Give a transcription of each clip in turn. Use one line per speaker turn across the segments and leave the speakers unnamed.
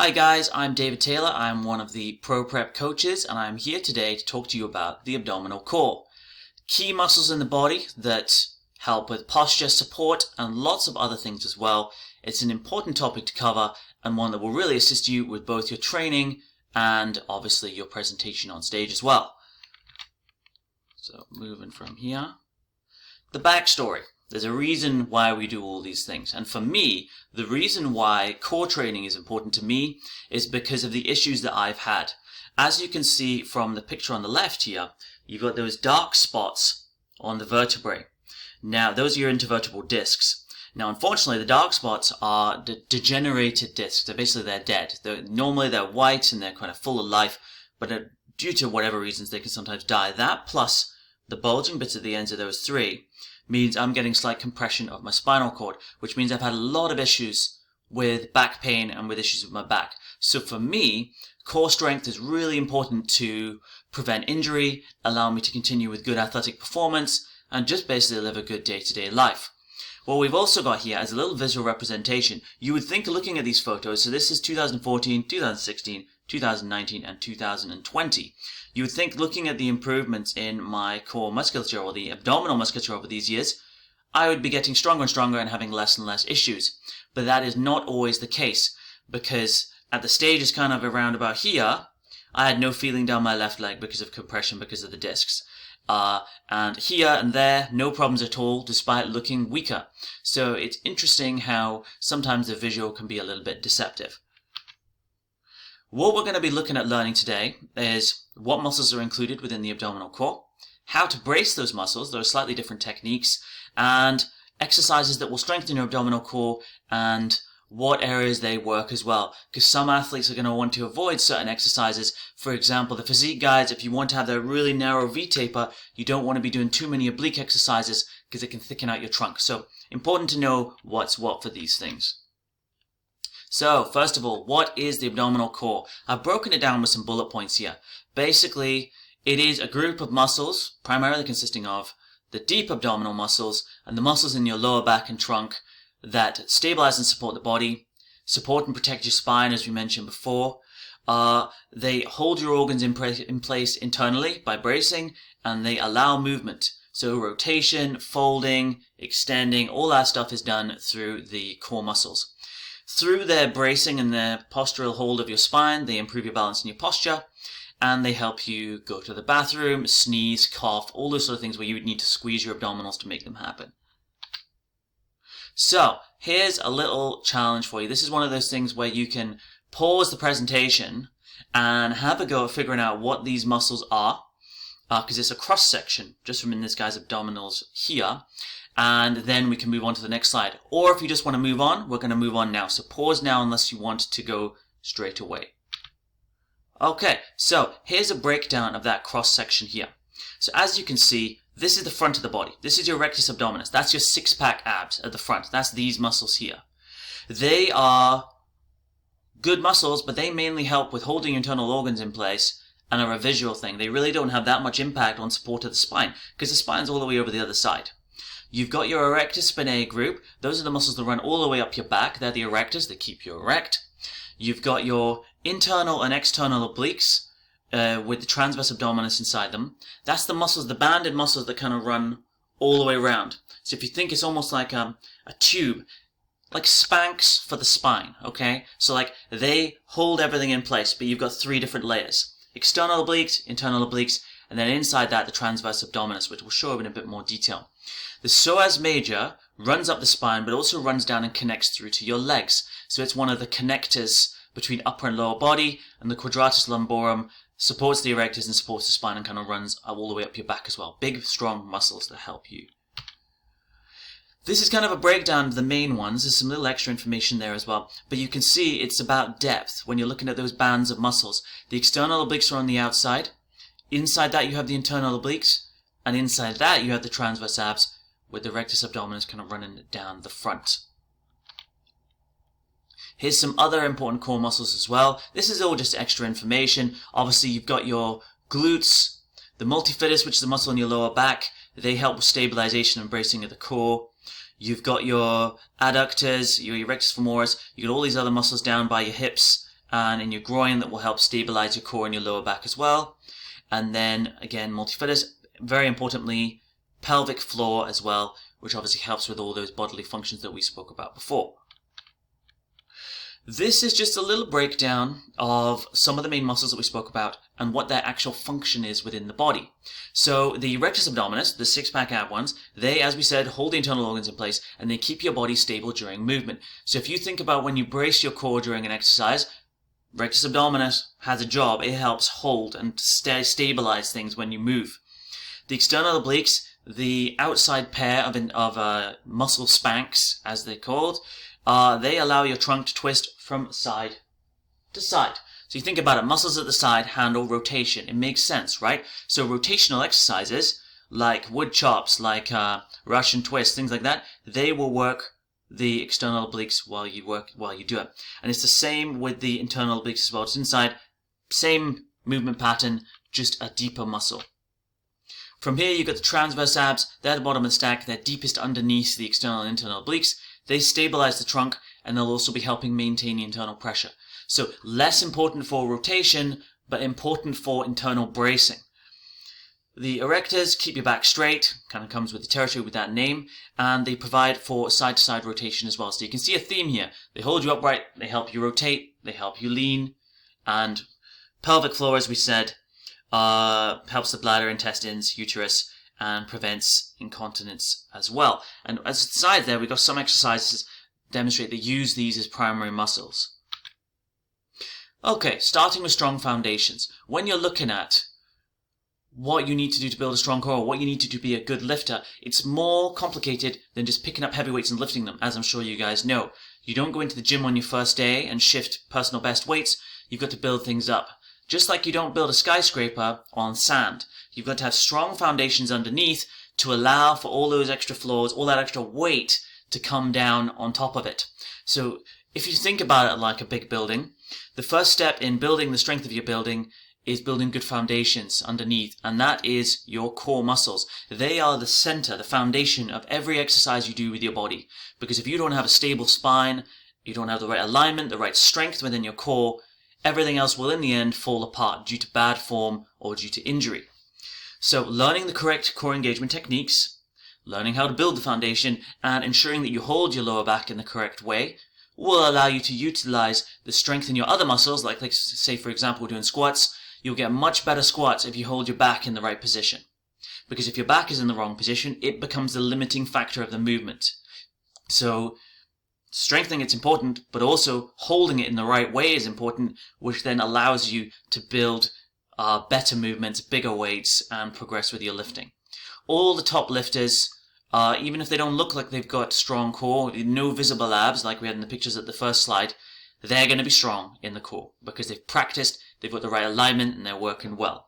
Hi guys, I'm David Taylor. I'm one of the Pro Prep coaches and I'm here today to talk to you about the abdominal core. Key muscles in the body that help with posture, support and lots of other things as well. It's an important topic to cover and one that will really assist you with both your training and obviously your presentation on stage as well. So moving from here. The backstory. There's a reason why we do all these things. And for me, the reason why core training is important to me is because of the issues that I've had. As you can see from the picture on the left here, you've got those dark spots on the vertebrae. Now, those are your intervertebral discs. Now, unfortunately, the dark spots are degenerated discs. They're dead. Normally, they're white and they're kind of full of life, but due to whatever reasons, they can sometimes die. That plus the bulging bits at the ends of those three means I'm getting slight compression of my spinal cord, which means I've had a lot of issues with back pain and with issues with my back. So for me, core strength is really important to prevent injury, allow me to continue with good athletic performance, and just basically live a good day-to-day life. What we've also got here is a little visual representation. You would think looking at these photos, so this is 2014, 2016, 2019, and 2020. You would think looking at the improvements in my core musculature or the abdominal musculature over these years, I would be getting stronger and stronger and having less and less issues. But that is not always the case, because at the stages kind of around about here, I had no feeling down my left leg because of compression, because of the discs. And here and there, no problems at all, despite looking weaker. So it's interesting how sometimes the visual can be a little bit deceptive. What we're going to be looking at learning today is what muscles are included within the abdominal core, how to brace those muscles, there are slightly different techniques, and exercises that will strengthen your abdominal core and what areas they work as well. Because some athletes are going to want to avoid certain exercises. For example, the physique guys, if you want to have that really narrow V-taper, you don't want to be doing too many oblique exercises because it can thicken out your trunk. So important to know what's what for these things. So, first of all, what is the abdominal core? I've broken it down with some bullet points here. Basically, it is a group of muscles, primarily consisting of the deep abdominal muscles and the muscles in your lower back and trunk that stabilize and support the body, support and protect your spine, as we mentioned before. They hold your organs in place internally by bracing, and they allow movement. So rotation, folding, extending, all that stuff is done through the core muscles. Through their bracing and their postural hold of your spine, they improve your balance and your posture, and they help you go to the bathroom, sneeze, cough, all those sort of things where you would need to squeeze your abdominals to make them happen. So, here's a little challenge for you. This is one of those things where you can pause the presentation and have a go at figuring out what these muscles are, because it's a cross-section, just from in this guy's abdominals here. And then we can move on to the next slide. Or if you just want to move on, we're going to move on now. So pause now unless you want to go straight away. Okay, so here's a breakdown of that cross-section here. So as you can see, this is the front of the body. This is your rectus abdominis. That's your six-pack abs at the front. That's these muscles here. They are good muscles, but they mainly help with holding internal organs in place and are a visual thing. They really don't have that much impact on support of the spine because the spine's all the way over the other side. You've got your erectus spinae group. Those are the muscles that run all the way up your back. They're the erectors that keep you erect. You've got your internal and external obliques with the transverse abdominis inside them. That's the muscles, the banded muscles that kind of run all the way around. So if you think it's almost like a tube, like Spanx for the spine, okay? So like they hold everything in place, but you've got three different layers. External obliques, internal obliques, and then inside that the transverse abdominis, which we'll show in a bit more detail. The psoas major runs up the spine, but also runs down and connects through to your legs. So it's one of the connectors between upper and lower body, and the quadratus lumborum supports the erectors and supports the spine and kind of runs all the way up your back as well. Big, strong muscles that help you. This is kind of a breakdown of the main ones. There's some little extra information there as well. But you can see it's about depth when you're looking at those bands of muscles. The external obliques are on the outside. Inside that you have the internal obliques. And inside that you have the transverse abs, with the rectus abdominis kind of running down the front. Here's some other important core muscles as well. This is all just extra information. Obviously, you've got your glutes, the multifidus, which is the muscle in your lower back. They help with stabilization and bracing of the core. You've got your adductors, your erectus femoris. You've got all these other muscles down by your hips and in your groin that will help stabilize your core and your lower back as well. And then again, multifidus, very importantly, pelvic floor as well, which obviously helps with all those bodily functions that we spoke about before. This is just a little breakdown of some of the main muscles that we spoke about and what their actual function is within the body. So the rectus abdominis, the six-pack ab ones, they, as we said, hold the internal organs in place and they keep your body stable during movement. So if you think about when you brace your core during an exercise, rectus abdominis has a job. It helps hold and stabilize things when you move. The external obliques, the outside pair of muscle spanks, as they're called, they allow your trunk to twist from side to side. So you think about it, muscles at the side handle rotation. It makes sense, right? So rotational exercises, like wood chops, like Russian twists, things like that, they will work the external obliques while you do it. And it's the same with the internal obliques as well. It's inside, same movement pattern, just a deeper muscle. From here, you've got the transverse abs. They're the bottom of the stack. They're deepest underneath the external and internal obliques. They stabilize the trunk, and they'll also be helping maintain the internal pressure. So less important for rotation, but important for internal bracing. The erectors keep your back straight, kind of comes with the territory with that name, and they provide for side-to-side rotation as well. So you can see a theme here. They hold you upright, they help you rotate, they help you lean, and pelvic floor, as we said, helps the bladder, intestines, uterus, and prevents incontinence as well. And as a side there, we've got some exercises demonstrate that use these as primary muscles. Okay, starting with strong foundations. When you're looking at what you need to do to build a strong core, or what you need to do to be a good lifter, it's more complicated than just picking up heavy weights and lifting them, as I'm sure you guys know. You don't go into the gym on your first day and shift personal best weights. You've got to build things up. Just like you don't build a skyscraper on sand. You've got to have strong foundations underneath to allow for all those extra floors, all that extra weight to come down on top of it. So if you think about it like a big building, the first step in building the strength of your building is building good foundations underneath, and that is your core muscles. They are the center, the foundation of every exercise you do with your body. Because if you don't have a stable spine, you don't have the right alignment, the right strength within your core, everything else will in the end fall apart due to bad form or due to injury. So learning the correct core engagement techniques, learning how to build the foundation, and ensuring that you hold your lower back in the correct way will allow you to utilize the strength in your other muscles, like say for example doing squats. You'll get much better squats if you hold your back in the right position. Because if your back is in the wrong position, it becomes the limiting factor of the movement. So strengthening it's important, but also holding it in the right way is important, which then allows you to build better movements, bigger weights, and progress with your lifting. All the top lifters, even if they don't look like they've got strong core, no visible abs like we had in the pictures at the first slide, they're going to be strong in the core because they've practiced, they've got the right alignment, and they're working well.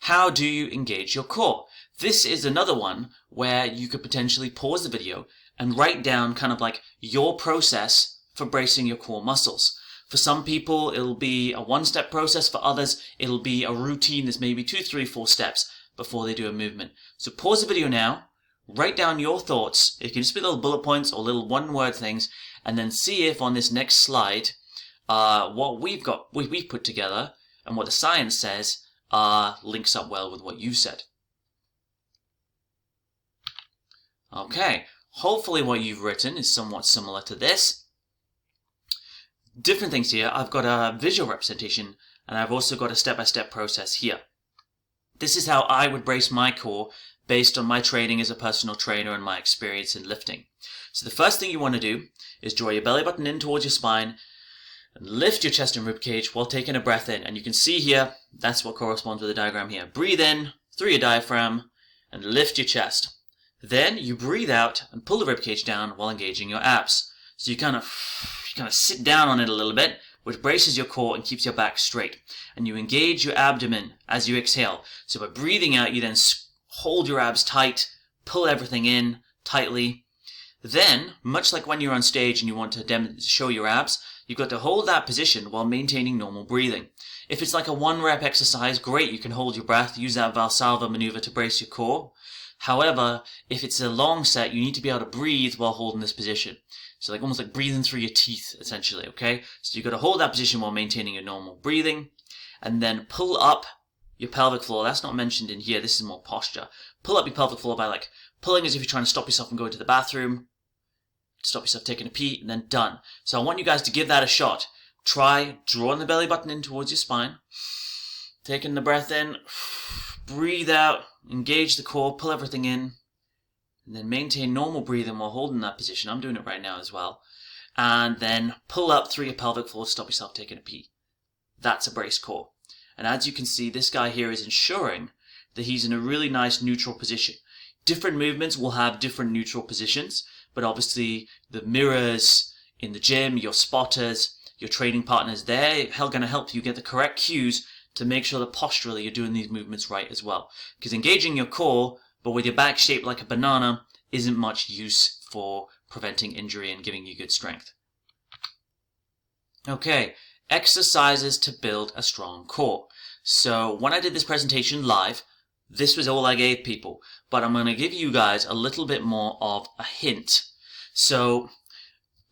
How do you engage your core? This is another one where you could potentially pause the video and write down kind of like your process for bracing your core muscles. For some people, it'll be a one-step process. For others, it'll be a routine that's maybe 2, 3, 4 steps before they do a movement. So pause the video now, write down your thoughts. It can just be little bullet points or little one-word things, and then see if on this next slide, what we've put together and what the science says links up well with what you said. Okay, hopefully what you've written is somewhat similar to this. Different things here. I've got a visual representation, and I've also got a step-by-step process here. This is how I would brace my core based on my training as a personal trainer and my experience in lifting. So the first thing you want to do is draw your belly button in towards your spine and lift your chest and rib cage while taking a breath in. And you can see here, that's what corresponds with the diagram here. Breathe in through your diaphragm and lift your chest. Then you breathe out and pull the rib cage down while engaging your abs. So you kind of sit down on it a little bit, which braces your core and keeps your back straight. And you engage your abdomen as you exhale. So by breathing out, you then hold your abs tight, pull everything in tightly. Then, much like when you're on stage and you want to show your abs, you've got to hold that position while maintaining normal breathing. If it's like a 1-rep exercise, great, you can hold your breath, use that Valsalva maneuver to brace your core. However, if it's a long set, you need to be able to breathe while holding this position. So like almost like breathing through your teeth, essentially, okay? So you've got to hold that position while maintaining your normal breathing, and then pull up your pelvic floor. That's not mentioned in here. This is more posture. Pull up your pelvic floor by like pulling as if you're trying to stop yourself from going to the bathroom, stop yourself taking a pee, and then done. So I want you guys to give that a shot. Try drawing the belly button in towards your spine, taking the breath in, breathe out, engage the core, pull everything in, and then maintain normal breathing while holding that position. I'm doing it right now as well. And then pull up through your pelvic floor, stop yourself taking a pee. That's a braced core. And as you can see, this guy here is ensuring that he's in a really nice neutral position. Different movements will have different neutral positions, but obviously the mirrors in the gym, your spotters, your training partners, they're going to help you get the correct cues to make sure that posturally you're doing these movements right as well. Because engaging your core, but with your back shaped like a banana, isn't much use for preventing injury and giving you good strength. Okay, exercises to build a strong core. So when I did this presentation live, this was all I gave people, but I'm going to give you guys a little bit more of a hint. So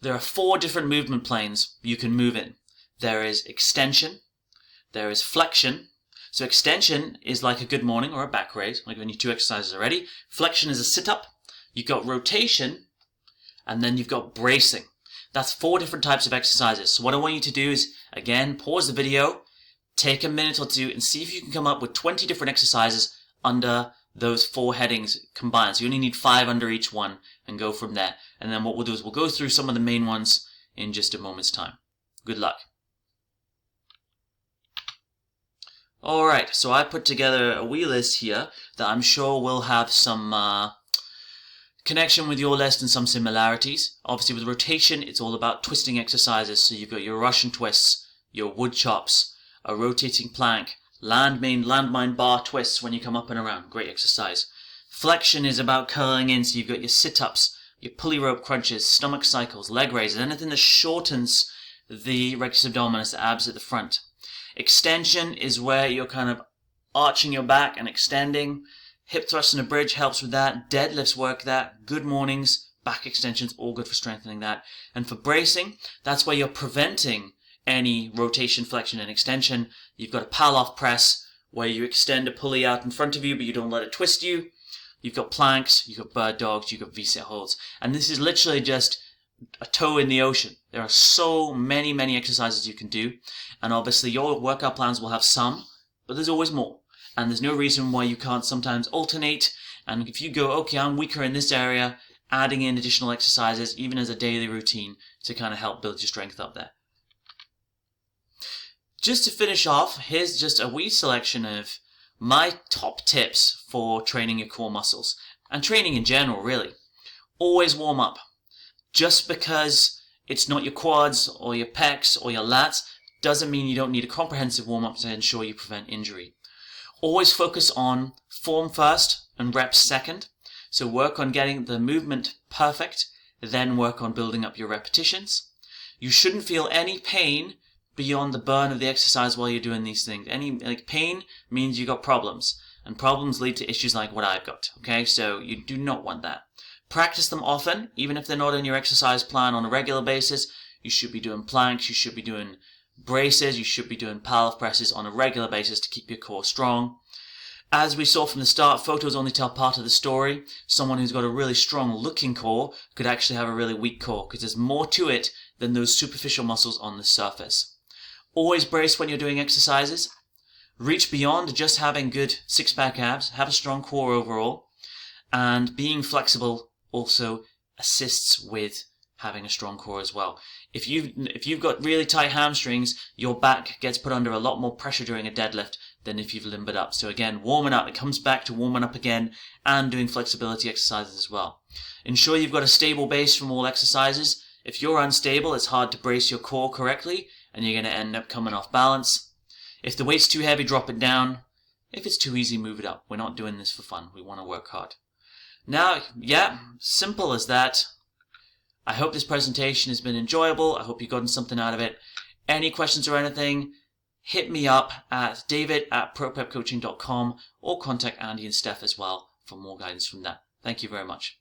there are 4 different movement planes you can move in. There is extension, there is flexion. So extension is like a good morning or a back raise, like when you 2 exercises already. Flexion is a sit-up. You've got rotation, and then you've got bracing. That's 4 different types of exercises. So what I want you to do is, again, pause the video, take a minute or 2, and see if you can come up with 20 different exercises under those 4 headings combined. So you only need 5 under each one, and go from there. And then what we'll do is we'll go through some of the main ones in just a moment's time. Good luck. Alright, so I put together a wee list here that I'm sure will have some connection with your list and some similarities. Obviously with rotation, it's all about twisting exercises. So you've got your Russian twists, your wood chops, a rotating plank, landmine bar twists when you come up and around. Great exercise. Flexion is about curling in, so you've got your sit-ups, your pulley rope crunches, stomach cycles, leg raises, anything that shortens the rectus abdominis, the abs at the front. Extension is where you're kind of arching your back and extending. Hip thrust and a bridge helps with that. Deadlifts work that. Good mornings, back extensions, all good for strengthening that. And for bracing, that's where you're preventing any rotation, flexion, and extension. You've got a Palloff press where you extend a pulley out in front of you, but you don't let it twist you. You've got planks, you've got bird dogs, you've got V-sit holds. And this is literally just a toe in the ocean. There are so many exercises you can do. And obviously your workout plans will have some, but there's always more. And there's no reason why you can't sometimes alternate. And if you go, okay, I'm weaker in this area, adding in additional exercises, even as a daily routine, to kind of help build your strength up there. Just to finish off, here's just a wee selection of my top tips for training your core muscles. And training in general, really. Always warm up. Just because it's not your quads or your pecs or your lats doesn't mean you don't need a comprehensive warm-up to ensure you prevent injury. Always focus on form first and reps second. So work on getting the movement perfect, then work on building up your repetitions. You shouldn't feel any pain beyond the burn of the exercise while you're doing these things. Any pain means you got problems, and problems lead to issues like what I've got. Okay, so you do not want that. Practice them often, even if they're not in your exercise plan on a regular basis. You should be doing planks, you should be doing braces, you should be doing Palloff presses on a regular basis to keep your core strong. As we saw from the start, photos only tell part of the story. Someone who's got a really strong looking core could actually have a really weak core, because there's more to it than those superficial muscles on the surface. Always brace when you're doing exercises. Reach beyond just having good six-pack abs. Have a strong core overall. And being flexible also assists with having a strong core as well. If you've got really tight hamstrings, your back gets put under a lot more pressure during a deadlift than if you've limbered up. So again, warming up, it comes back to warming up again and doing flexibility exercises as well. Ensure you've got a stable base from all exercises. If you're unstable, it's hard to brace your core correctly and you're going to end up coming off balance. If the weight's too heavy, drop it down. If it's too easy, move it up. We're not doing this for fun. We want to work hard. Now, yeah, simple as that. I hope this presentation has been enjoyable. I hope you've gotten something out of it. Any questions or anything, hit me up at david@proprepcoaching.com or contact Andy and Steph as well for more guidance from that. Thank you very much.